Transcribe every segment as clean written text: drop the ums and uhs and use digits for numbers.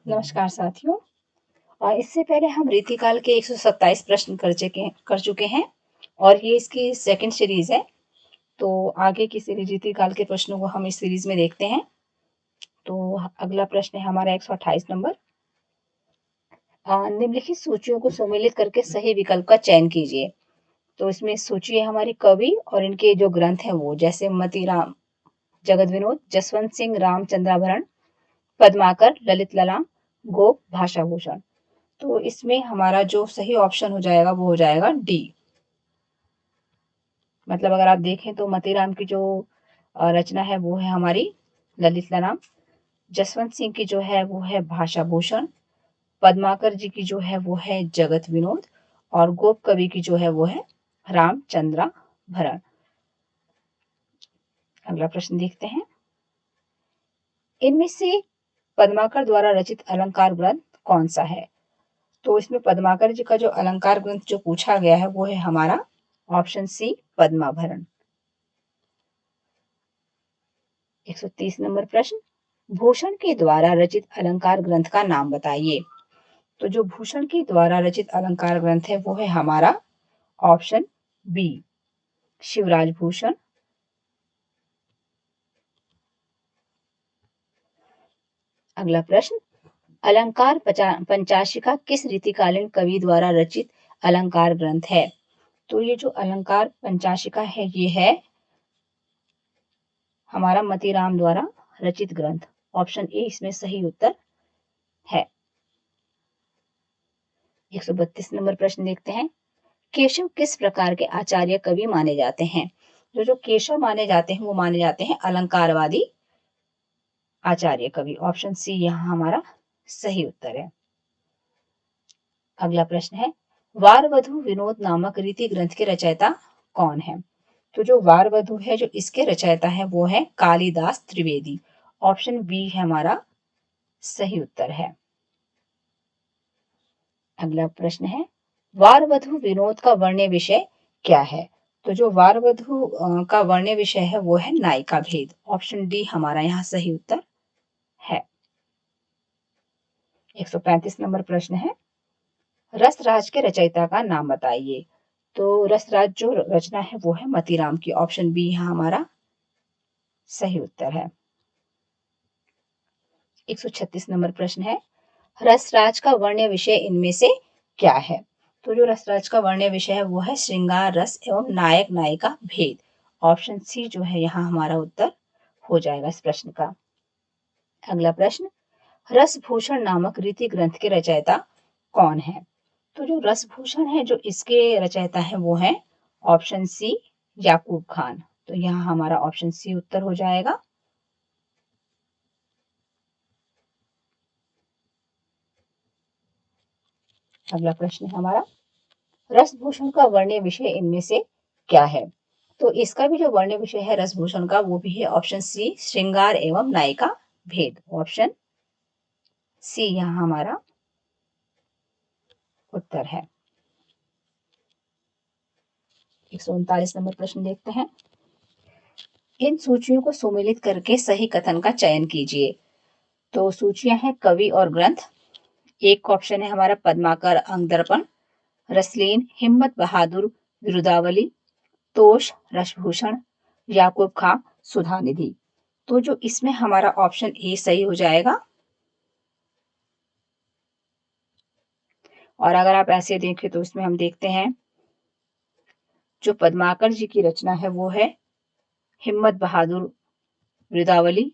नमस्कार साथियों। इससे पहले हम रीतिकाल के 127 प्रश्न कर चुके हैं और ये इसकी सेकंड सीरीज है। तो आगे की सीरीज रीतिकाल के प्रश्नों को हम इस सीरीज में देखते हैं। तो अगला प्रश्न है हमारा 128 नंबर। निम्नलिखित सूचियों को सम्मिलित करके सही विकल्प का चयन कीजिए। तो इसमें सूची है हमारी कवि और इनके जो ग्रंथ हैं वो, जैसे मतीराम, जगत विनोद, जसवंत सिंह रामचंद्राभरण, पद्माकर, ललित ललाम, गोप, भाषा भूषण। तो इसमें हमारा जो सही ऑप्शन हो जाएगा वो हो जाएगा डी। मतलब अगर आप देखें तो मतीराम की जो रचना है वो है हमारी ललित ललाम, जसवंत सिंह की जो है वो है भाषा भूषण, पद्माकर जी की जो है वो है जगत विनोद, और गोप कवि की जो है वो है रामचंद्रा भरण। अगला प्रश्न देखते हैं। इनमें से पद्माकर द्वारा रचित अलंकार ग्रंथ कौन सा है? तो इसमें पद्माकर जी का जो अलंकार ग्रंथ जो पूछा गया है वो है हमारा ऑप्शन सी, पद्माभरण। 130 नंबर प्रश्न। भूषण के द्वारा रचित अलंकार ग्रंथ का नाम बताइए। तो जो भूषण के द्वारा रचित अलंकार ग्रंथ है वो है हमारा ऑप्शन बी, शिवराज भूषण। अगला प्रश्न। अलंकार पंचाशिका किस रीतिकालीन कवि द्वारा रचित अलंकार ग्रंथ है? तो ये जो अलंकार पंचाशिका है ये है हमारा मतीराम द्वारा रचित ग्रंथ। ऑप्शन ए इसमें सही उत्तर है। 132 नंबर प्रश्न देखते हैं। केशव किस प्रकार के आचार्य कवि माने जाते हैं? जो केशव माने जाते हैं वो माने जाते हैं अलंकारवादी आचार्य कवि। ऑप्शन सी यहाँ हमारा सही उत्तर है। अगला प्रश्न है। वार वधु विनोद नामक रीति ग्रंथ के रचयिता कौन है? तो जो वार वधु है जो इसके रचयिता है वो है कालिदास त्रिवेदी। ऑप्शन बी हमारा सही उत्तर है। अगला प्रश्न है। वार वधु विनोद का वर्ण्य विषय क्या है? तो जो वार वधु का वर्ण्य विषय है वो है नायिका भेद। ऑप्शन डी हमारा यहाँ सही उत्तर है। 135 नंबर प्रश्न है। रसराज के रचयिता का नाम बताइए। तो रसराज जो रचना है वो है मतीराम की। ऑप्शन बी यहाँ हमारा सही उत्तर है। 136 नंबर प्रश्न है। रसराज का वर्ण्य विषय इनमें से क्या है? तो जो रसराज का वर्ण्य विषय है वो है श्रृंगार रस एवं नायक नायिका भेद। ऑप्शन सी जो है यहाँ हमारा उत्तर हो जाएगा इस प्रश्न का। अगला प्रश्न। रसभूषण नामक रीति ग्रंथ के रचयिता कौन है? तो जो रसभूषण है जो इसके रचयिता है वो है ऑप्शन सी, याकूब खान। तो यहाँ हमारा ऑप्शन सी उत्तर हो जाएगा। अगला प्रश्न है हमारा। रसभूषण का वर्ण्य विषय इनमें से क्या है? तो इसका भी जो वर्ण्य विषय है रसभूषण का वो भी है ऑप्शन सी, श्रृंगार एवं नायिका भेद। ऑप्शन सी यहाँ हमारा उत्तर है। 139 नंबर प्रश्न देखते हैं। इन सूचियों को सुमेलित करके सही कथन का चयन कीजिए। तो सूचियां हैं कवि और ग्रंथ। एक ऑप्शन है हमारा पद्माकर अंगदर्पण, रसलीन हिम्मत बहादुर विरुदावली, तोष रसभूषण, याकूब खां सुधा निधि। तो जो इसमें हमारा ऑप्शन ए सही हो जाएगा। और अगर आप ऐसे देखें तो इसमें हम देखते हैं जो पद्माकर जी की रचना है वो है हिम्मत बहादुर विरुदावली,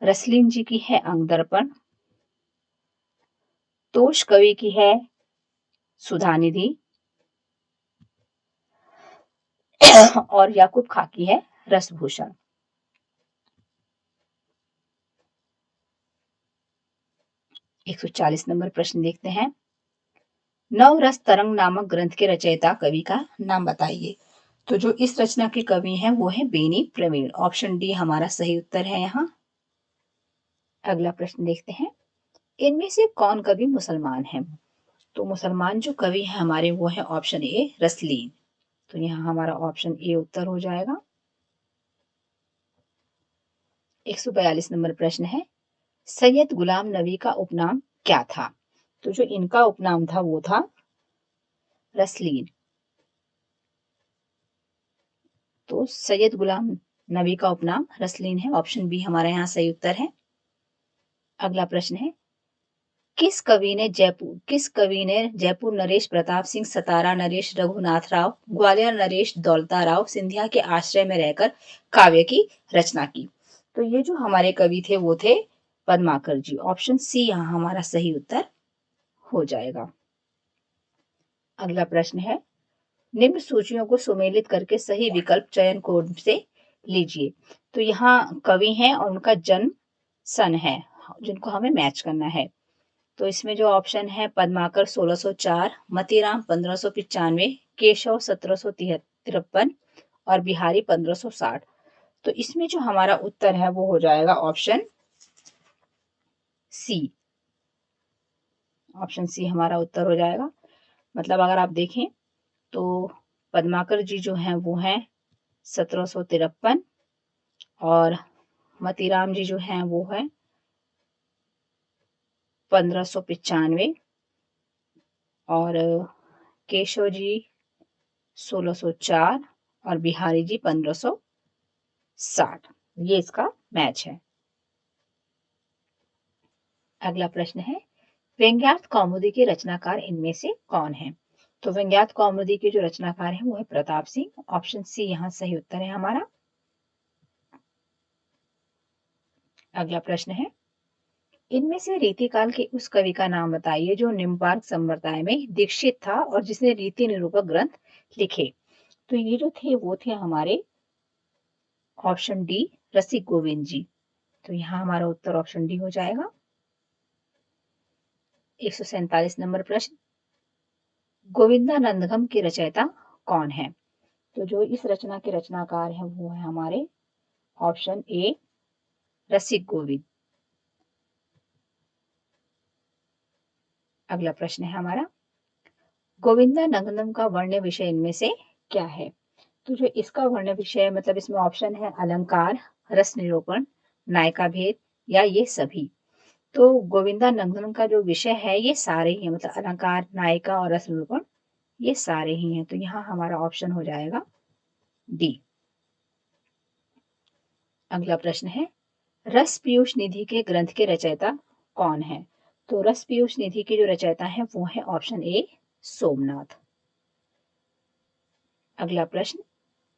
रसलीन जी की है अंगदर्पण, तोष कवि की है सुधा निधि और याकूब खां की है रसभूषण। 140 नंबर प्रश्न देखते हैं। नवरस तरंग नामक ग्रंथ के रचयिता कवि का नाम बताइए। तो जो इस रचना के कवि हैं वो है बेनी प्रवीण। ऑप्शन डी हमारा सही उत्तर है यहाँ। अगला प्रश्न देखते हैं। इनमें से कौन कवि मुसलमान है? तो मुसलमान जो कवि है हमारे वो है ऑप्शन ए, रसलीन। तो यहाँ हमारा ऑप्शन ए उत्तर हो जाएगा। 142 नंबर प्रश्न है। सैयद गुलाम नबी का उपनाम क्या था? तो जो इनका उपनाम था वो था रसलीन। तो सैयद गुलाम नबी का उपनाम रसलीन है। ऑप्शन बी हमारा यहाँ सही उत्तर है। अगला प्रश्न है, किस कवि ने जयपुर नरेश प्रताप सिंह, सतारा नरेश रघुनाथ राव, ग्वालियर नरेश दौलता राव सिंधिया के आश्रय में रहकर काव्य की रचना की? तो ये जो हमारे कवि थे वो थे पद्माकर जी। ऑप्शन सी यहाँ हमारा सही उत्तर हो जाएगा। अगला प्रश्न है, निम्न सूचियों को सुमेलित करके सही विकल्प चयन कोड से लीजिए। तो यहाँ कवि हैं और उनका जन्म सन है जिनको हमें मैच करना है। तो इसमें जो ऑप्शन है, पद्माकर 1604, मतीराम 1595, केशव 1753 और बिहारी 1560। तो इसमें जो हमारा उत्तर है वो हो जाएगा ऑप्शन सी। ऑप्शन सी हमारा उत्तर हो जाएगा। मतलब अगर आप देखें तो पद्माकर जी जो हैं वो हैं 1753 और मतीराम जी जो हैं वो है 1595 और केशव जी 1604 और बिहारी जी 1560। ये इसका मैच है। अगला प्रश्न है, व्यंग्यार्थ कौमुदी के रचनाकार इनमें से कौन है? तो व्यंग्यार्थ कौमुदी के जो रचनाकार हैं वो है प्रताप सिंह। ऑप्शन सी यहाँ सही उत्तर है हमारा। अगला प्रश्न है, इनमें से रीतिकाल के उस कवि का नाम बताइए जो निम्बार्क संप्रदाय में दीक्षित था और जिसने रीति निरूपक ग्रंथ लिखे। तो ये जो थे वो थे हमारे ऑप्शन डी रसिक गोविंद जी। तो यहाँ हमारा उत्तर ऑप्शन डी हो जाएगा। 147 नंबर प्रश्न, गोविंदानंदगम के रचयिता कौन है? तो जो इस रचना के रचनाकार हैं वो है हमारे ऑप्शन ए रसिक गोविंद। अगला प्रश्न है हमारा, गोविंदानंदगम का वर्ण विषय इनमें से क्या है? तो जो इसका वर्ण विषय मतलब इसमें ऑप्शन है अलंकार, रस निरूपण, नायिका भेद या ये सभी। तो गोविंदानंदगम का जो विषय है ये सारे ही है, मतलब अलंकार, नायिका और रस निरूपण ये सारे ही हैं। तो यहाँ हमारा ऑप्शन हो जाएगा डी। अगला प्रश्न है, रस पीयूष निधि के ग्रंथ के रचयिता कौन है? तो रस पीयूष निधि के जो रचयिता हैं वो है ऑप्शन ए सोमनाथ। अगला प्रश्न,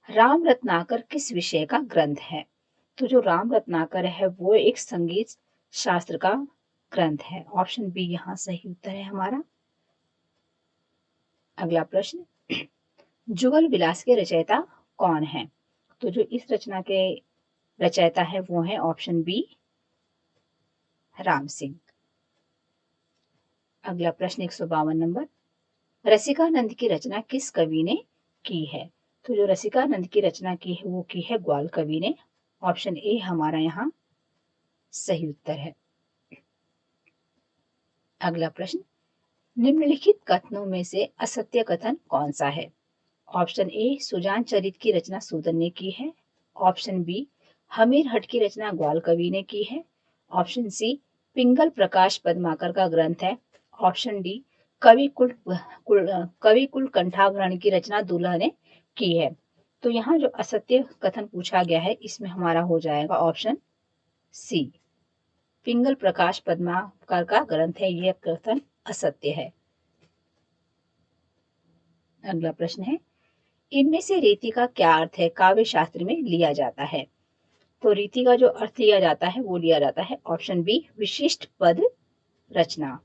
राम रत्नाकर किस विषय का ग्रंथ है? तो जो राम रत्नाकर है वो एक संगीत शास्त्र का ग्रंथ है। ऑप्शन बी यहाँ सही उत्तर है हमारा। अगला प्रश्न, जुगल विलास के रचयिता कौन है? तो जो इस रचना के रचयिता है वो है ऑप्शन बी राम सिंह। अगला प्रश्न 152 नंबर, रसिकानंद की रचना किस कवि ने की है? तो जो रसिकानंद की रचना की है वो की है ग्वाल कवि ने। ऑप्शन ए हमारा यहाँ सही उत्तर है। अगला प्रश्न, निम्नलिखित कथनों में से असत्य कथन कौन सा है? ऑप्शन ए सुजान चरित की रचना सूदन ने की है। ऑप्शन बी हमीर हट की रचना ग्वाल कवि ने की है। ऑप्शन सी पिंगल प्रकाश पद्माकर का ग्रंथ है। ऑप्शन डी कवि कुल कंठाग्रहण की रचना दूल्हा ने की है। तो यहाँ जो असत्य कथन पूछा गया है इसमें हमारा हो जाएगा ऑप्शन सी, पिंगल प्रकाश पद्माकर का ग्रंथ है, यह कथन असत्य है। अगला प्रश्न है, इनमें से रीति का क्या अर्थ है काव्य शास्त्र में लिया जाता है? तो रीति का जो अर्थ लिया जाता है वो लिया जाता है ऑप्शन बी विशिष्ट पद रचना।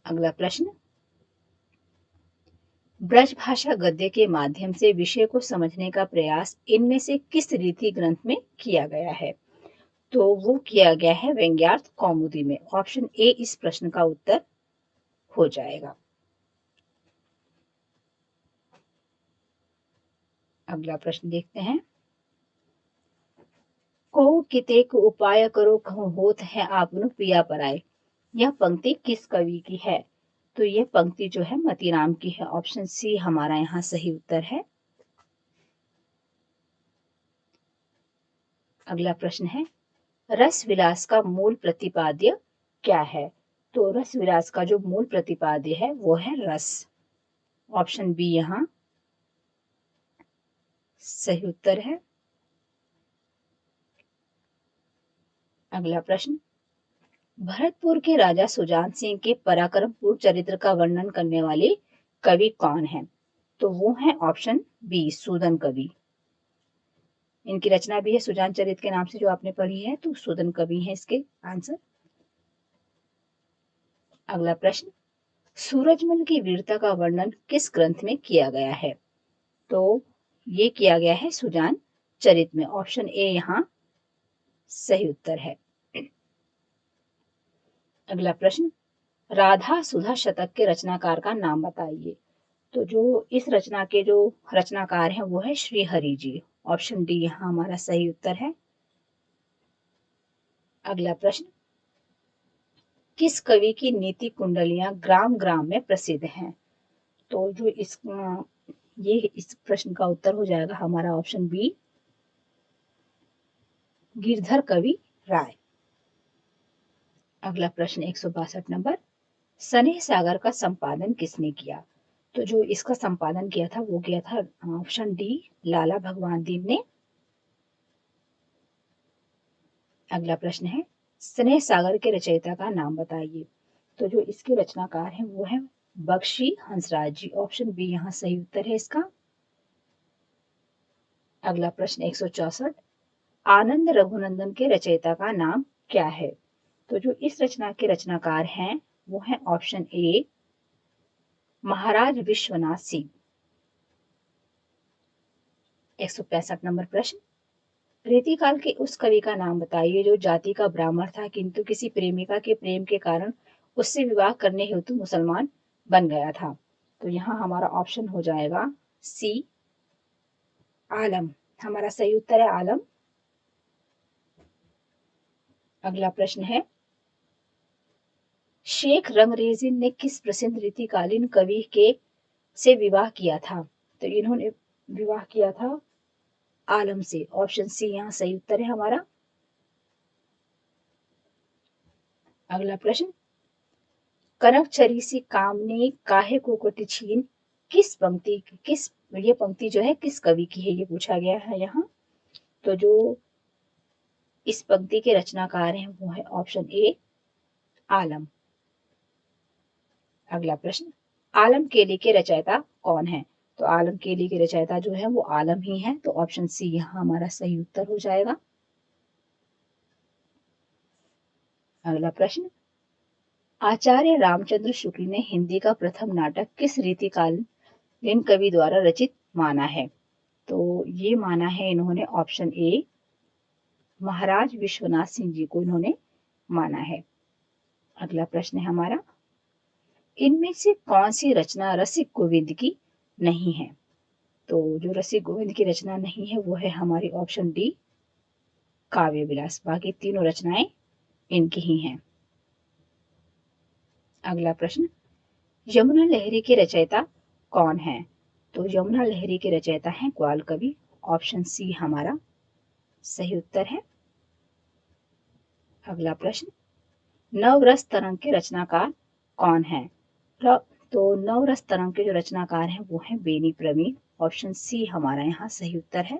अगला प्रश्न, ब्रज भाषा गद्य के माध्यम से विषय को समझने का प्रयास इनमें से किस रीति ग्रंथ में किया गया है? तो वो किया गया है व्यंग्यार्थ कौमुदी में। ऑप्शन ए इस प्रश्न का उत्तर हो जाएगा। अगला प्रश्न देखते हैं, को कितेक उपाय करो कहूँ होत है आपनु पिया पराए, यह पंक्ति किस कवि की है? तो यह पंक्ति जो है मतीराम की है। ऑप्शन सी हमारा यहाँ सही उत्तर है। अगला प्रश्न है, रस विलास का मूल प्रतिपाद्य क्या है? तो रस विलास का जो मूल प्रतिपाद्य है वो है रस। ऑप्शन बी यहाँ सही उत्तर है। अगला प्रश्न, भरतपुर के राजा सुजान सिंह के पराक्रमपूर्ण चरित्र का वर्णन करने वाले कवि कौन है? तो वो है ऑप्शन बी सूदन कवि। इनकी रचना भी है सुजान चरित के नाम से जो आपने पढ़ी है, तो सूदन कवि है इसके आंसर। अगला प्रश्न, सूरजमल की वीरता का वर्णन किस ग्रंथ में किया गया है? तो ये किया गया है सुजान चरित में। ऑप्शन ए यहाँ सही उत्तर है। अगला प्रश्न, राधा सुधा शतक के रचनाकार का नाम बताइए। तो जो इस रचना के जो रचनाकार हैं वो है श्री हरि जी। ऑप्शन डी यहाँ हमारा सही उत्तर है। अगला प्रश्न, किस कवि की नीति कुंडलियां ग्राम ग्राम में प्रसिद्ध हैं? तो जो इस प्रश्न का उत्तर हो जाएगा हमारा ऑप्शन बी गिरधर कवि राय। अगला प्रश्न 162 नंबर, स्नेह सागर का संपादन किसने किया? तो जो इसका संपादन किया था वो किया था ऑप्शन डी लाला भगवान दीन ने। अगला प्रश्न है, स्नेह सागर के रचयिता का नाम बताइए। तो जो इसके रचनाकार हैं वो है बख्शी हंसराज जी। ऑप्शन बी यहाँ सही उत्तर है इसका। अगला प्रश्न 164, आनंद रघुनंदन के रचयिता का नाम क्या है? तो जो इस रचना के रचनाकार हैं वो है option A Maharaj Vishwanath Singh. 165 number प्रश्न, रीतिकाल के उस कवि का नाम बताइए जो जाति का ब्राह्मण था किंतु किसी प्रेमिका के प्रेम के कारण उससे विवाह करने हेतु मुसलमान बन गया था। तो यहाँ हमारा ऑप्शन हो जाएगा सी आलम। हमारा सही उत्तर है आलम। अगला प्रश्न है, शेख रंगरेजिन ने किस प्रसिद्ध रीतिकालीन कवि के से विवाह किया था? तो इन्होंने विवाह किया था आलम से। ऑप्शन सी यहाँ सही उत्तर है हमारा। अगला प्रश्न, कनक चरी सी कामनी काहे कुकटी छीन किस ये पंक्ति जो है किस कवि की है ये पूछा गया है यहाँ। तो जो इस पंक्ति के रचनाकार हैं वो है ऑप्शन ए आलम। अगला प्रश्न, आलम केली के रचयिता कौन है? तो आलम केली के रचयिता जो है वो आलम ही है। तो ऑप्शन सी यहाँ हमारा सही उत्तर हो जाएगा। अगला प्रश्न, आचार्य रामचंद्र शुक्ल ने हिंदी का प्रथम नाटक किस रीतिकालीन कवि द्वारा रचित माना है? तो ये माना है इन्होंने ऑप्शन ए महाराज विश्वनाथ सिंह जी को इन्होंने माना है। अगला प्रश्न है हमारा, इनमें से कौन सी रचना रसिक गोविंद की नहीं है? तो जो रसिक गोविंद की रचना नहीं है वो है हमारी ऑप्शन डी काव्य विलास। बाकी तीनों रचनाएं इनकी ही हैं। अगला प्रश्न, यमुना लहरी के रचयिता कौन है? तो यमुना लहरी के रचयिता हैं ग्वाल कवि। ऑप्शन सी हमारा सही उत्तर है। अगला प्रश्न, नवरस तरंग के रचनाकार कौन है? तो नवरस तरंग के जो रचनाकार हैं वो हैं बेनी प्रवीण। ऑप्शन सी हमारा यहाँ सही उत्तर है।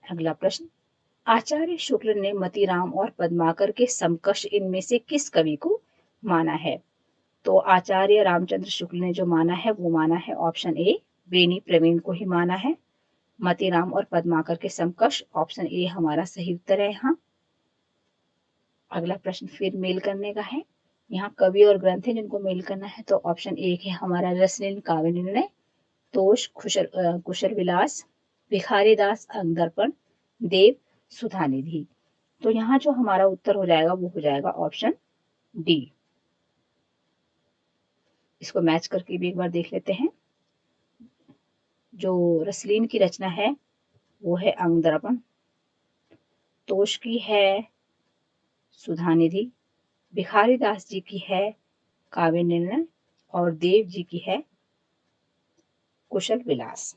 अगला प्रश्न, आचार्य शुक्ल ने मतीराम और पद्माकर के समकक्ष इनमें से किस कवि को माना है? तो आचार्य रामचंद्र शुक्ल ने जो माना है वो माना है ऑप्शन ए बेनी प्रवीण को ही माना है। मतीराम और पद्माकर के समकक्ष ऑप्शन ए हमारा सही उत्तर है यहाँ। अगला प्रश्न फिर मेल करने का है। यहाँ कवि और ग्रंथ है जिनको मेल करना है। तो ऑप्शन एक है हमारा रसलीन काव्य निर्णय, तोष कुशल विलास, भिखारी दास अंगदर्पण, देव सुधानिधि। तो यहाँ जो हमारा उत्तर हो जाएगा वो हो जाएगा ऑप्शन डी। इसको मैच करके भी एक बार देख लेते हैं। जो रसलीन की रचना है वो है अंगदर्पण, तोष की है सुधानिधि, भिखारी दास जी की है काव्य निर्णय और देव जी की है कुशल विलास।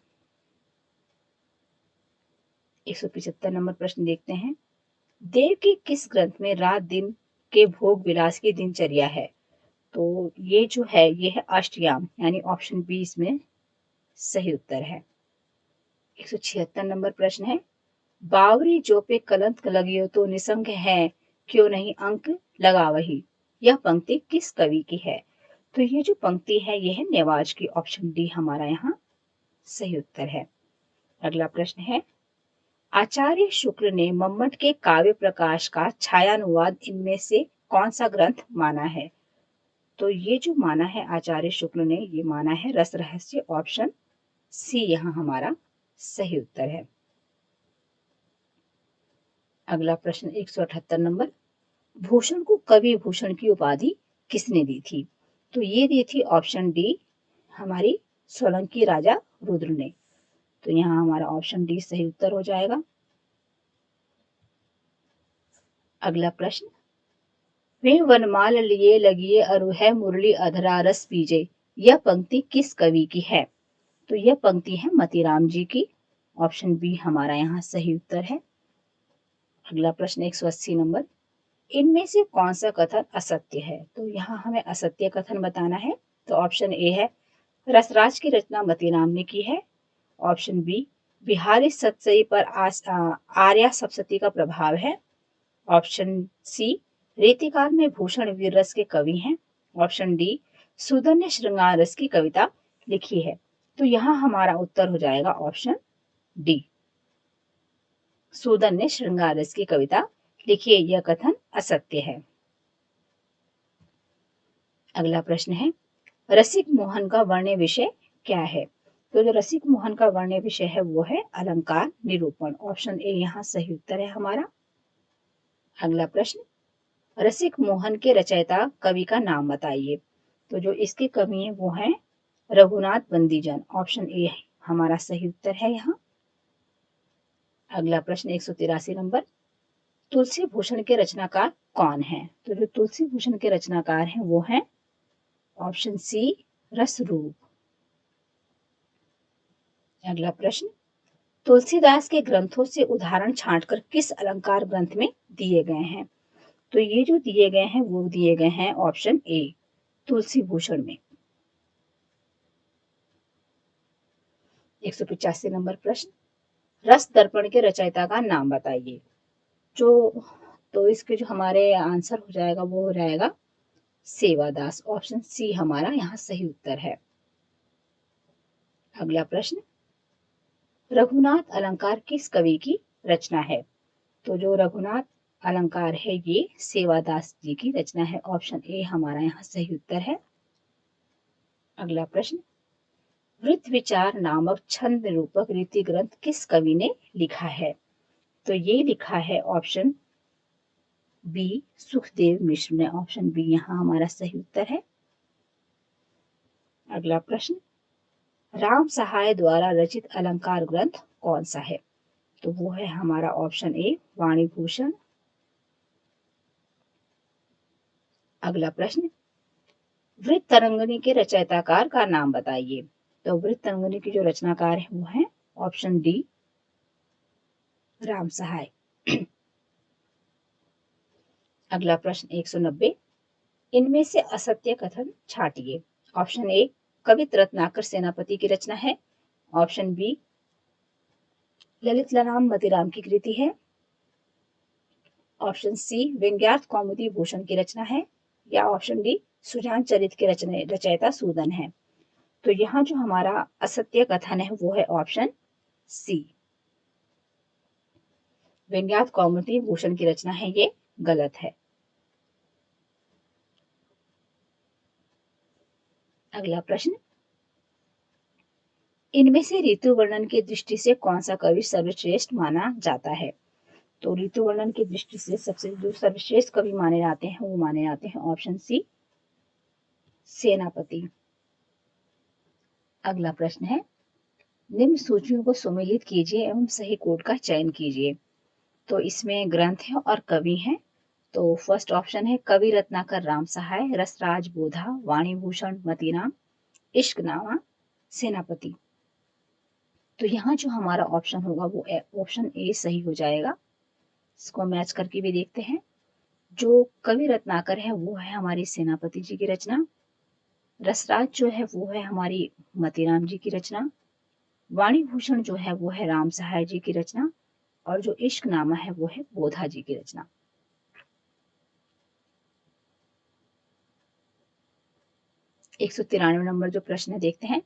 175 नंबर प्रश्न देखते हैं। देव के किस ग्रंथ में रात दिन के भोग विलास की दिनचर्या है? तो ये जो है ये है अष्टयाम, यानी ऑप्शन बी इसमें सही उत्तर है। 176 नंबर प्रश्न है। बावरी जो पे कलंक लगियो तो निसंग है, क्यों नहीं अंक लगा वही। यह पंक्ति किस कवि की है? तो ये जो पंक्ति है ये है नेवाज की, ऑप्शन डी हमारा यहाँ सही उत्तर है। अगला प्रश्न है। आचार्य शुक्ल ने मम्मट के काव्य प्रकाश का छायानुवाद इनमें से कौन सा ग्रंथ माना है? तो ये जो माना है आचार्य शुक्ल ने, ये माना है रस रहस्य, ऑप्शन सी यहाँ हमारा सही उत्तर है। अगला प्रश्न 178 नंबर। भूषण को कवि भूषण की उपाधि किसने दी थी? तो ये दी थी ऑप्शन डी हमारी सोलंकी राजा रुद्र ने। तो यहाँ हमारा ऑप्शन डी सही उत्तर हो जाएगा। अगला प्रश्न। वे वनमाल लिए लगिए अरु है मुरली अधरा रस पीजे, यह पंक्ति किस कवि की है? तो यह पंक्ति है मतीराम जी की, ऑप्शन बी हमारा यहाँ सही उत्तर है। अगला प्रश्न 180 नंबर। इनमें से कौन सा कथन असत्य है? तो यहाँ हमें असत्य कथन बताना है। तो ऑप्शन ए है रसराज की रचना मतीराम ने की है, ऑप्शन बी बिहारी सतसई पर आर्या सप्तशती का प्रभाव है, ऑप्शन सी रीतिकाल में भूषण वीर रस के कवि हैं, ऑप्शन डी सूदन ने श्रृंगार रस की कविता लिखी है। तो यहाँ हमारा उत्तर हो जाएगा ऑप्शन डी, सूदन ने श्रृंगार रस की कविता लिखी है, यह कथन असत्य है। अगला प्रश्न है। रसिक मोहन का वर्ण्य विषय क्या है? तो जो रसिक मोहन का वर्ण्य विषय है वो है अलंकार निरूपण, ऑप्शन ए यहाँ सही उत्तर है हमारा। अगला प्रश्न। रसिक मोहन के रचयिता कवि का नाम बताइए। तो जो इसके कवि हैं वो हैं रघुनाथ बंदीजन, ऑप्शन ए हमारा सही उत्तर है यहाँ। अगला प्रश्न 183 नंबर। तुलसी भूषण के रचनाकार कौन है? तो जो तुलसी भूषण के रचनाकार हैं वो हैं ऑप्शन सी रसरूप। अगला प्रश्न। तुलसीदास के ग्रंथों से उदाहरण छांटकर किस अलंकार ग्रंथ में दिए गए हैं? तो ये जो दिए गए हैं वो दिए गए हैं ऑप्शन ए तुलसी भूषण में। 185 नंबर प्रश्न। रस दर्पण के रचयिता का नाम बताइए। जो तो इसके जो हमारे आंसर हो जाएगा वो हो जाएगा सेवादास, ऑप्शन सी हमारा यहाँ सही उत्तर है। अगला प्रश्न। रघुनाथ अलंकार किस कवि की रचना है? तो जो रघुनाथ अलंकार है ये सेवादास जी की रचना है, ऑप्शन ए हमारा यहाँ सही उत्तर है। अगला प्रश्न। वृत्त विचार नामक छंद निरूपक रीति ग्रंथ किस कवि ने लिखा है? तो ये लिखा है ऑप्शन बी सुखदेव मिश्र ने, ऑप्शन बी यहाँ हमारा सही उत्तर है। अगला प्रश्न। राम सहाय द्वारा रचित अलंकार ग्रंथ कौन सा है? तो वो है हमारा ऑप्शन ए वाणी भूषण। अगला प्रश्न। वृत्त तरंगिणी के रचयिताकार का नाम बताइए। तो वृत्त तरंगिणी की जो रचनाकार है वो है ऑप्शन डी राम सहाय। अगला प्रश्न 190। इनमें से असत्य कथन छाटिए। ऑप्शन ए कवित रत्नाकर सेनापति की रचना है, ऑप्शन बी ललित राम मतीराम की कृति है, ऑप्शन सी व्यंग्यार्थ कौमुदी भूषण की रचना है, या ऑप्शन डी सुजान चरित के रचयिता सूदन है। तो यहाँ जो हमारा असत्य कथन है वो है ऑप्शन सी व्यंग्यार्थ कौमुदी भूषण की रचना है, ये गलत है। अगला प्रश्न। इनमें से ऋतु वर्णन की दृष्टि से कौन सा कवि सर्वश्रेष्ठ माना जाता है? तो ऋतु वर्णन की दृष्टि से सबसे जो सर्वश्रेष्ठ कवि माने जाते हैं वो माने जाते हैं ऑप्शन सी सेनापति। अगला प्रश्न है। निम्न सूचियों को सुमेलित कीजिए एवं सही कोड का चयन कीजिए। तो इसमें ग्रंथ है और कवि हैं। तो फर्स्ट ऑप्शन है कवि रत्नाकर राम सहाय, रसराज बोधा, वाणी भूषण मतीराम, इश्कनामा, सेनापति। तो यहाँ जो हमारा ऑप्शन होगा वो ऑप्शन ए सही हो जाएगा। इसको मैच करके भी देखते हैं। जो कवि रत्नाकर है वो है हमारी सेनापति जी की रचना। रसराज जो है वो है हमारी मतीराम जी की रचना। वाणी भूषण जो है वो है राम सहाय जी की रचना। और जो इश्कनामा है वो है बोधा जी की रचना। 193 नंबर जो प्रश्न है देखते हैं।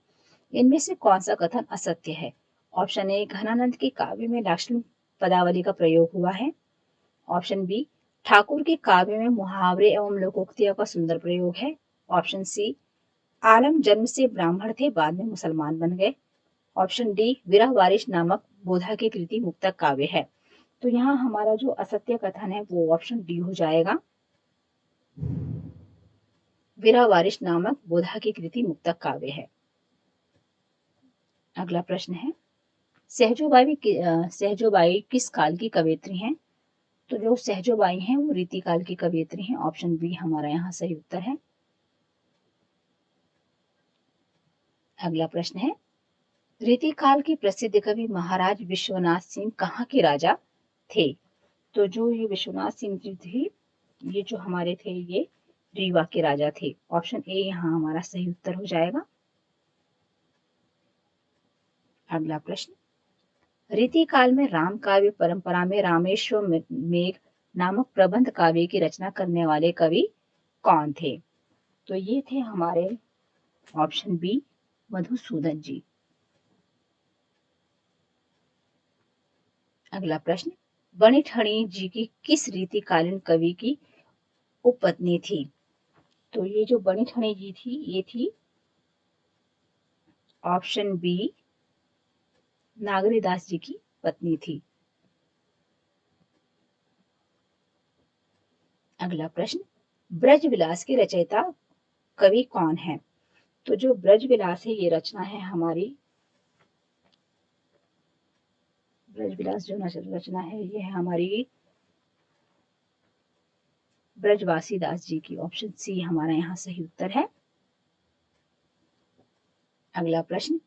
इनमें से कौन सा कथन असत्य है? ऑप्शन ए, घनानंद के काव्य में लाक्षणिक पदावली का प्रयोग हुआ है। ऑप्शन बी, ठाकुर के काव्य में मुहावरे एवं लोकोक्तियों का सुंदर प्रयोग है। ऑप्शन सी, आलम जन्म से ब्राह्मण थे, बाद में मुसलमान बन गए। ऑप्शन डी, विरह बारिश नामक बोधा की कृति मुक्तक काव्य है। तो यहाँ हमारा जो असत्य कथन है वो ऑप्शन डी हो जाएगा। विरह बारिश नामक बोधा की कृति मुक्तक काव्य है। अगला प्रश्न है, सहजोबाई किस काल की कवयित्री हैं? तो जो सहजोबाई हैं वो रीति काल की कवयित्री हैं। ऑप्शन बी हमारा यहाँ सही उत्तर है। अगला प्रश्न है, रीति काल के प्रसिद्ध कवि महाराज विश्वनाथ सिंह कहाँ के राजा थे? तो जो ये विश्वनाथ सिंह जी थे, ये जो हमारे थे ये रीवा के राजा थे। ऑप्शन ए यहाँ हमारा सही उत्तर हो जाएगा। अगला प्रश्न, रीति काल में राम काव्य परंपरा में रामेश्वर मेघ नामक प्रबंध काव्य की रचना करने वाले कवि कौन थे? तो ये थे हमारे ऑप्शन बी मधुसूदन जी। अगला प्रश्न, बनी ठणी जी की किस रीतिकालीन कवि की उपपत्नी थी? तो ये जो बनी ठणी जी थी ये थी ऑप्शन बी नागरीदास जी की पत्नी थी। अगला प्रश्न, ब्रज विलास के रचयिता कवि कौन है? तो जो ब्रज विलास है ये रचना है हमारी, ब्रज विलास जो रचना है ये है हमारी ब्रजवासी दास जी की। ऑप्शन सी हमारा यहाँ सही उत्तर है। अगला प्रश्न,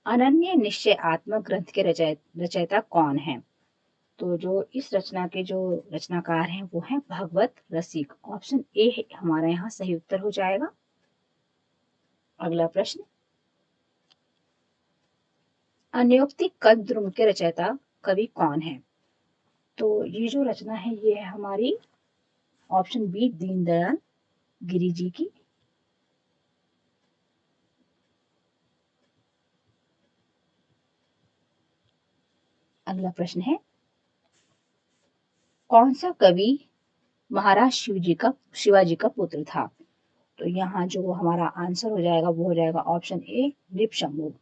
अनन्य निश्चय आत्मक ग्रंथ के रचयिता कौन है? तो जो इस रचना के जो रचनाकार हैं वो हैं भगवत रसिक। ऑप्शन ए हमारा यहाँ सही उत्तर हो जाएगा। अगला प्रश्न, अन्योक्ति कद्रुम के रचयिता कवि कौन है? तो ये जो रचना है ये है हमारी ऑप्शन बी दीनदयाल गिरी जी की। अगला प्रश्न है, कौन सा कवि महाराज शिवाजी का पुत्र था? तो यहाँ जो हमारा आंसर हो जाएगा वो हो जाएगा ऑप्शन ए नृपशंभु।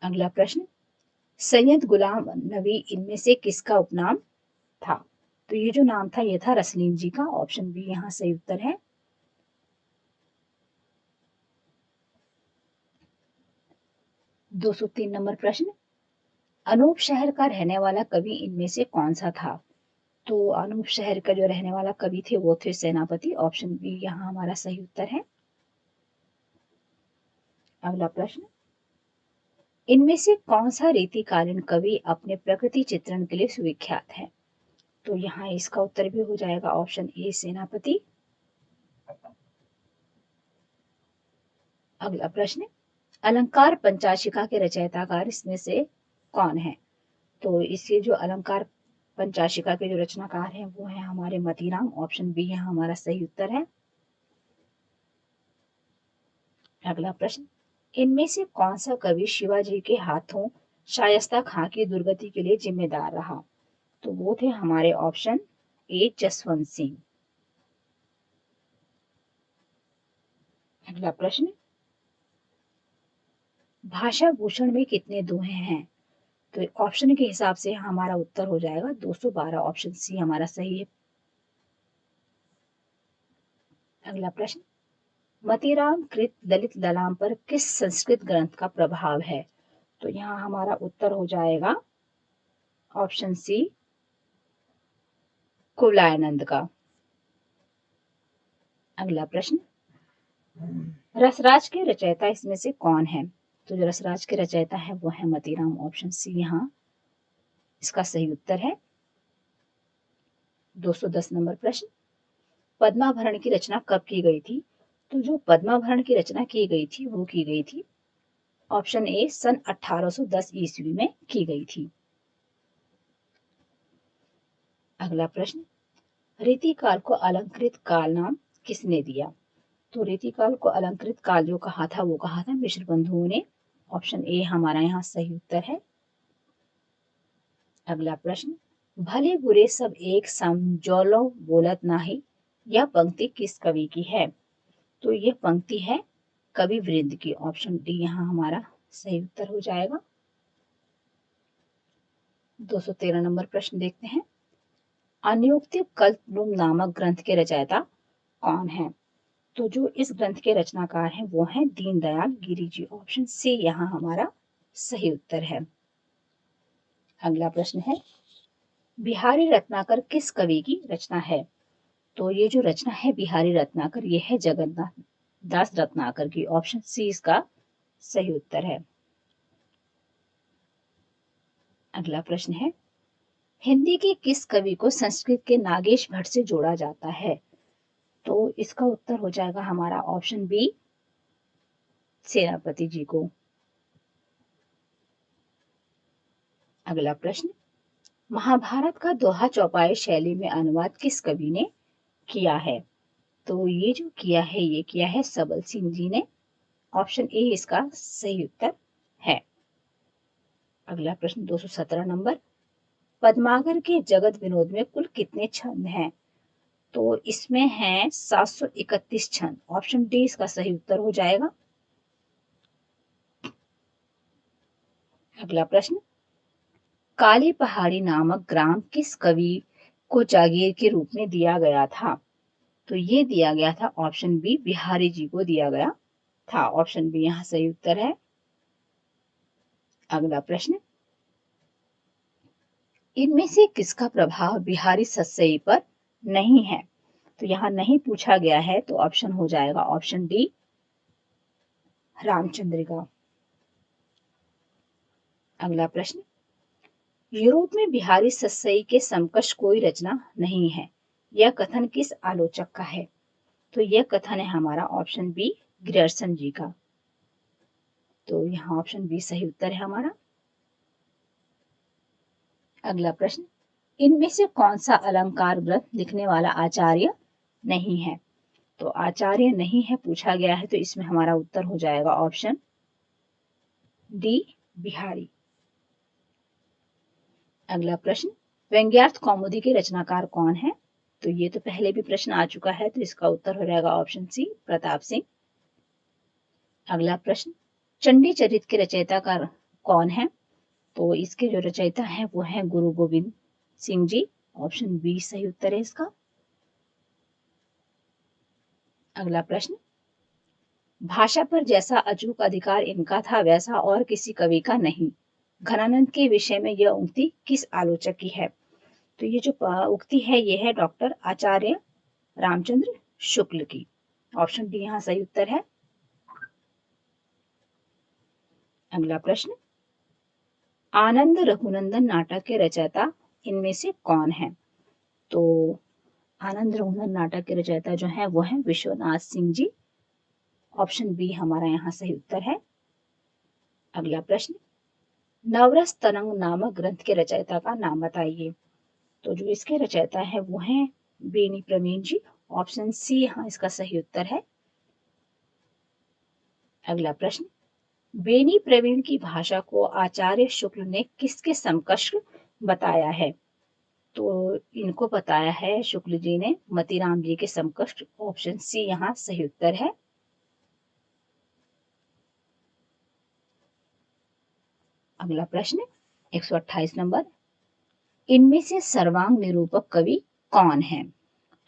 अगला प्रश्न, सैयद गुलाम नबी इनमें से किसका उपनाम था? तो ये जो नाम था ये था रसलीन जी का। ऑप्शन बी यहाँ सही उत्तर है। 203 नंबर प्रश्न, अनूप शहर का रहने वाला कवि इनमें से कौन सा था? तो अनूप शहर का जो रहने वाला कवि थे वो थे सेनापति। ऑप्शन बी यहाँ हमारा सही उत्तर है। अगला प्रश्न, इनमें से कौन सा रीतिकालीन कवि अपने प्रकृति चित्रण के लिए सुविख्यात है? तो यहाँ इसका उत्तर भी हो जाएगा ऑप्शन ए सेनापति। अगला प्रश्न, अलंकार पंचाशिका के रचयिताकार इसमें से कौन है? तो इसके जो अलंकार पंचाशिका के जो रचनाकार हैं वो हैं हमारे मतीराम। ऑप्शन बी यहाँ हमारा सही उत्तर है। अगला प्रश्न, इनमें से कौन सा कवि शिवाजी के हाथों शायस्ता खां की दुर्गति के लिए जिम्मेदार रहा? तो वो थे हमारे ऑप्शन ए जसवंत सिंह। अगला प्रश्न, भाषा भूषण में कितने दोहे हैं? तो ऑप्शन के हिसाब से हमारा उत्तर हो जाएगा 212। ऑप्शन सी हमारा सही है। अगला प्रश्न, मतीराम कृत ललित ललाम पर किस संस्कृत ग्रंथ का प्रभाव है? तो यहाँ हमारा उत्तर हो जाएगा ऑप्शन सी कुवलायानंद का। अगला प्रश्न, रसराज के रचयिता इसमें से कौन है? तो जो रसराज के रचयिता है वो है मतीराम, ऑप्शन सी यहाँ इसका सही उत्तर है। 210 नंबर प्रश्न, पद्माभरण की रचना कब की गई थी? तो जो पद्माभरण की रचना की गई थी वो की गई थी ऑप्शन ए सन 1810 ईस्वी में की गई थी। अगला प्रश्न, रीतिकाल को अलंकृत काल नाम किसने दिया? तो रीतिकाल को अलंकृत काल जो कहा था वो कहा था मिश्र बंधुओं ने, ऑप्शन ए हमारा यहाँ सही उत्तर है। अगला प्रश्न, भले बुरे सब एक समझौलो बोलत नाही, यह पंक्ति किस कवि की है? तो यह पंक्ति है कवि वृंद की, ऑप्शन डी यहाँ हमारा सही उत्तर हो जाएगा। 213 नंबर प्रश्न देखते हैं, अन्योक्ति कल्पद्रुम नामक ग्रंथ के रचयिता कौन है? तो जो इस ग्रंथ के रचनाकार हैं वो हैं दीनदयाल गिरि जी, ऑप्शन सी यहाँ हमारा सही उत्तर है। अगला प्रश्न है, बिहारी रत्नाकर किस कवि की रचना है? तो ये जो रचना है बिहारी रत्नाकर ये है जगन्नाथ दास रत्नाकर की, ऑप्शन सी इसका सही उत्तर है। अगला प्रश्न है, हिंदी के किस कवि को संस्कृत के नागेश भट्ट से जोड़ा जाता है? तो इसका उत्तर हो जाएगा हमारा ऑप्शन बी सेनापति जी को। अगला प्रश्न, महाभारत का दोहा चौपाई शैली में अनुवाद किस कवि ने किया है? तो ये जो किया है ये किया है सबल सिंह जी ने, ऑप्शन ए इसका सही उत्तर है। अगला प्रश्न 217 नंबर, पद्माकर के जगत विनोद में कुल कितने छंद हैं? तो इसमें हैं 731 छंद, ऑप्शन डी इसका सही उत्तर हो जाएगा। अगला प्रश्न, काली पहाड़ी नामक ग्राम किस कवि को जागीर के रूप में दिया गया था? तो ये दिया गया था ऑप्शन बी बिहारी जी को दिया गया था, ऑप्शन बी यहाँ सही उत्तर है। अगला प्रश्न, इनमें से किसका प्रभाव बिहारी सतसई पर नहीं है? तो यहाँ नहीं पूछा गया है तो ऑप्शन हो जाएगा ऑप्शन डी रामचंद्रिका। अगला प्रश्न, यूरोप में बिहारी सतसई के समकक्ष कोई रचना नहीं है, यह कथन किस आलोचक का है? तो यह कथन है हमारा ऑप्शन बी ग्रियर्सन जी का, तो यहाँ ऑप्शन बी सही उत्तर है हमारा। अगला प्रश्न, इनमें से कौन सा अलंकार ग्रंथ लिखने वाला आचार्य नहीं है? तो आचार्य नहीं है पूछा गया है तो इसमें हमारा उत्तर हो जाएगा ऑप्शन डी बिहारी। अगला प्रश्न, व्यंग्यार्थ कौमुदी के रचनाकार कौन है? तो ये तो पहले भी प्रश्न आ चुका है तो इसका उत्तर हो जाएगा ऑप्शन सी प्रताप सिंह। अगला प्रश्न, चंडी चरित के रचयिता का कौन है? तो इसके जो रचयिता हैं वो हैं गुरु गोविंद सिंह जी, ऑप्शन बी सही उत्तर है इसका। अगला प्रश्न, भाषा पर जैसा अचूक अधिकार इनका था वैसा और किसी कवि का नहीं, घनानंद के विषय में यह उक्ति किस आलोचक की है? तो ये जो उक्ति है ये है डॉक्टर आचार्य रामचंद्र शुक्ल की, ऑप्शन डी यहाँ सही उत्तर है। अगला प्रश्न, आनंद रघुनंदन नाटक के रचयिता इनमें से कौन है? तो आनंद रघुनंदन नाटक के रचयिता जो है वो है विश्वनाथ सिंह जी, ऑप्शन बी हमारा यहाँ सही उत्तर है। अगला प्रश्न, नवरस तरंग नामक ग्रंथ के रचयिता का नाम बताइए। तो जो इसके रचयिता है वो हैं बेनी प्रवीण जी, ऑप्शन सी यहाँ इसका सही उत्तर है। अगला प्रश्न, बेनी प्रवीण की भाषा को आचार्य शुक्ल ने किसके समकक्ष बताया है? तो इनको बताया है शुक्ल जी ने मतीराम जी के समकक्ष, ऑप्शन सी यहाँ सही उत्तर है। अगला प्रश्न 128 नंबर, इनमें से सर्वांग निरूपक कवि कौन है?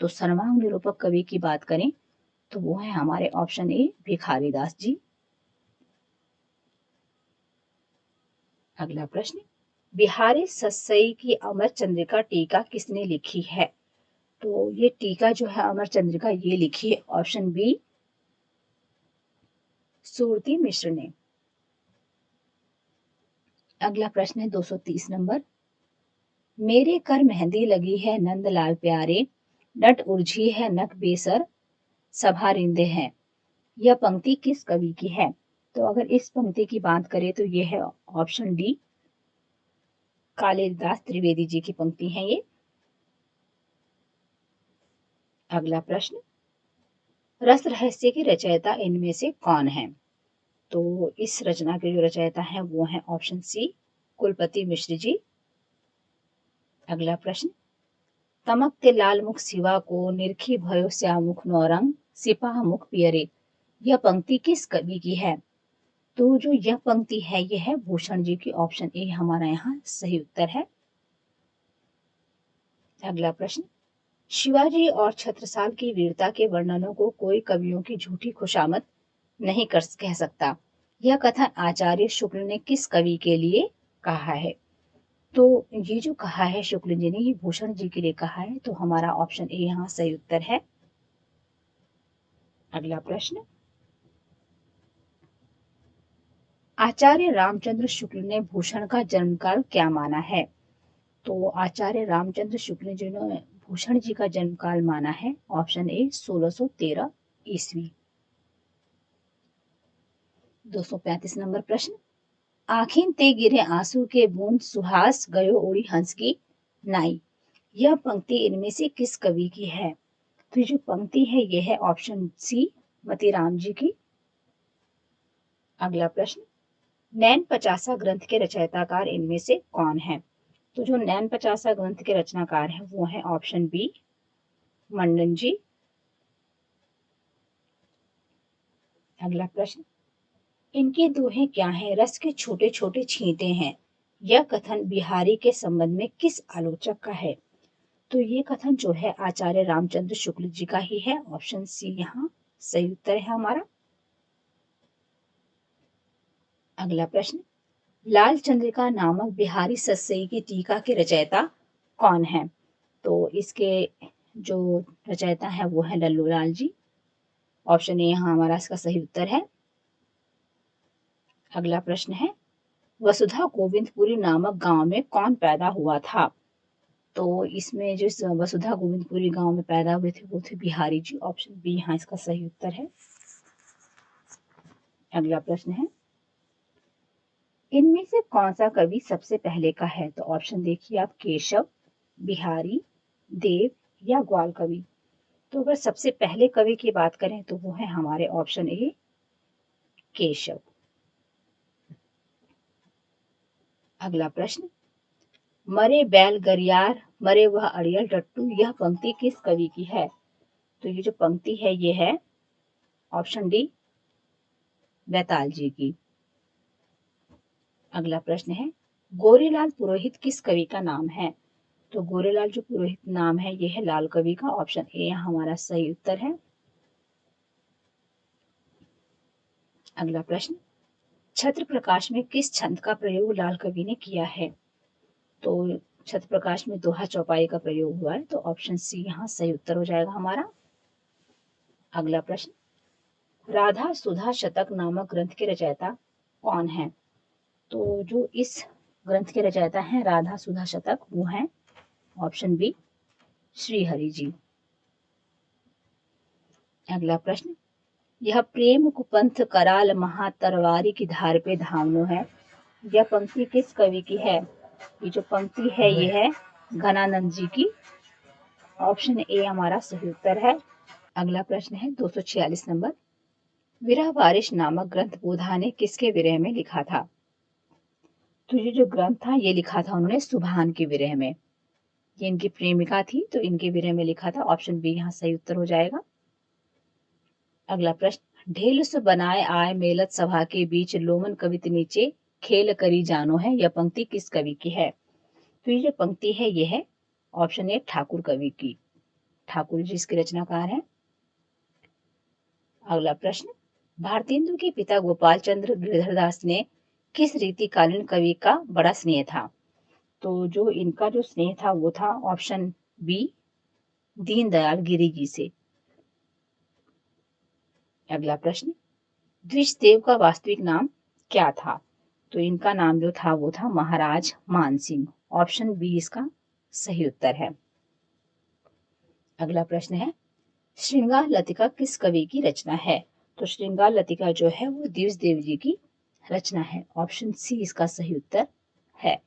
तो सर्वांग निरूपक कवि की बात करें तो वो है हमारे ऑप्शन ए भिखारी दास जी। अगला प्रश्न, बिहारी सतसई की अमर चंद्रिका टीका किसने लिखी है? तो ये टीका जो है अमर चंद्रिका ये लिखी है ऑप्शन बी सुरती मिश्र ने। अगला प्रश्न है 230 नंबर। मेरे कर मेहंदी लगी है नंदलाल प्यारे, नट उलझी है नक बेसर, सभा रिंदे हैं। यह पंक्ति किस कवि की है? तो अगर इस पंक्ति की बात करें तो यह है ऑप्शन डी, कालिदास त्रिवेदी जी की पंक्ति है ये। अगला प्रश्न, रस रहस्य के रचयिता इनमें से कौन है? तो इस रचना के जो रचयिता हैं वो हैं ऑप्शन सी, कुलपति मिश्र जी। अगला प्रश्न, तमकते लाल मुख सिवा को, निरखी भयो श्यामुख नौरंग, सिपाह मुख पियरे। यह पंक्ति किस कवि की है? तो जो यह पंक्ति है यह है भूषण जी की। ऑप्शन ए हमारा यहाँ सही उत्तर है। अगला प्रश्न, शिवाजी और छत्रसाल की वीरता के वर्णनों को कोई कवियों की झूठी खुशामद नहीं कह सकता। यह कथन आचार्य शुक्ल ने किस कवि के लिए कहा है? तो ये जो कहा है शुक्ल जी ने, ये भूषण जी के लिए कहा है। तो हमारा ऑप्शन ए यहाँ सही उत्तर है। अगला प्रश्न, आचार्य रामचंद्र शुक्ल ने भूषण का जन्मकाल क्या माना है? तो आचार्य रामचंद्र शुक्ल जी ने भूषण जी का जन्मकाल माना है ऑप्शन ए 1613 ईस्वी। 235 नंबर प्रश्न, आखिन ते गिरे आंसू के बूंद, सुहास गयो उड़ी हंस की नाई। यह पंक्ति इनमें से किस कवि की है? तो ये जो पंक्ति है यह है ऑप्शन सी, मतीराम जी की। अगला प्रश्न, नैन पचासा ग्रंथ के रचयिताकार इनमें से कौन है? तो जो नैन पचासा ग्रंथ के रचनाकार हैं वो है ऑप्शन बी, मंडन जी। अगला प्रश्न, इनके दोहे क्या हैं? रस के छोटे छोटे छींटे हैं। यह कथन बिहारी के संबंध में किस आलोचक का है? तो ये कथन जो है आचार्य रामचंद्र शुक्ल जी का ही है। ऑप्शन सी यहाँ सही उत्तर है हमारा। अगला प्रश्न, लाल चंद्रिका नामक बिहारी सस्सई की टीका के रचयिता कौन है? तो इसके जो रचयिता है वो है लल्लू लाल जी। ऑप्शन ए यहाँ हमारा इसका सही उत्तर है। अगला प्रश्न है, वसुधा गोविंदपुरी नामक गांव में कौन पैदा हुआ था? तो इसमें जिस वसुधा गोविंदपुरी गांव में पैदा हुए थे वो थे बिहारी जी। ऑप्शन बी यहाँ इसका सही उत्तर है। अगला प्रश्न है, इनमें से कौन सा कवि सबसे पहले का है? तो ऑप्शन देखिए आप, केशव, बिहारी, देव या ग्वाल कवि। तो अगर सबसे पहले कवि की बात करें तो वो है हमारे ऑप्शन ए, केशव। अगला प्रश्न, मरे बैल गरियार, मरे वह अड़ियल टट्टू। यह पंक्ति किस कवि की है? तो ये जो पंक्ति है ये है ऑप्शन डी, बैताल जी की। अगला प्रश्न है, गोरेलाल पुरोहित किस कवि का नाम है? तो गोरेलाल जो पुरोहित नाम है ये है लाल कवि का। ऑप्शन ए हमारा सही उत्तर है। अगला प्रश्न, छत्र प्रकाश में किस छंद का प्रयोग लाल कवि ने किया है? तो छत्र प्रकाश में दोहा चौपाई का प्रयोग हुआ है। तो ऑप्शन सी यहाँ सही उत्तर हो जाएगा हमारा। अगला प्रश्न, राधा सुधा शतक नामक ग्रंथ के रचयिता कौन है? तो जो इस ग्रंथ के रचयिता हैं राधा सुधा शतक वो हैं ऑप्शन बी, श्री हरि जी। अगला प्रश्न, यह प्रेम कुपंथ कराल महा तरवारी की धार पे धामनो है। यह पंक्ति किस कवि की है? ये जो पंक्ति है ये है घनानंद जी की। ऑप्शन ए हमारा सही उत्तर है। अगला प्रश्न है 246 नंबर, विरह बारिश नामक ग्रंथ बोधा ने किसके विरह में लिखा था? तो ये जो ग्रंथ था ये लिखा था उन्होंने सुभान के विरह में। ये इनकी प्रेमिका थी तो इनके विरह में लिखा था। ऑप्शन बी यहाँ सही उत्तर हो जाएगा। अगला प्रश्न, ढेल सु बनाए आए मेलत सभा के बीच, लोमन कवित नीचे खेल करी जानो है। यह पंक्ति किस कवि की है? तो ये जो पंक्ति है ये है ऑप्शन ए, ठाकुर कवि की। ठाकुर जी इसके रचनाकार हैं। अगला प्रश्न, भारतेंदु के पिता गोपाल चंद्र गिरधरदास ने किस रीतिकालीन कवि का बड़ा स्नेह था? तो जो इनका जो स्नेह था वो था ऑप्शन बी, दीनदयाल गिरि जी से। अगला प्रश्न, द्विजदेव का वास्तविक नाम क्या था? तो इनका नाम जो था वो था महाराज मानसिंह। ऑप्शन बी इसका सही उत्तर है। अगला प्रश्न है, श्रृंगार लतिका किस कवि की रचना है? तो श्रृंगार लतिका जो है वो द्विज देव जी की रचना है। ऑप्शन सी इसका सही उत्तर है।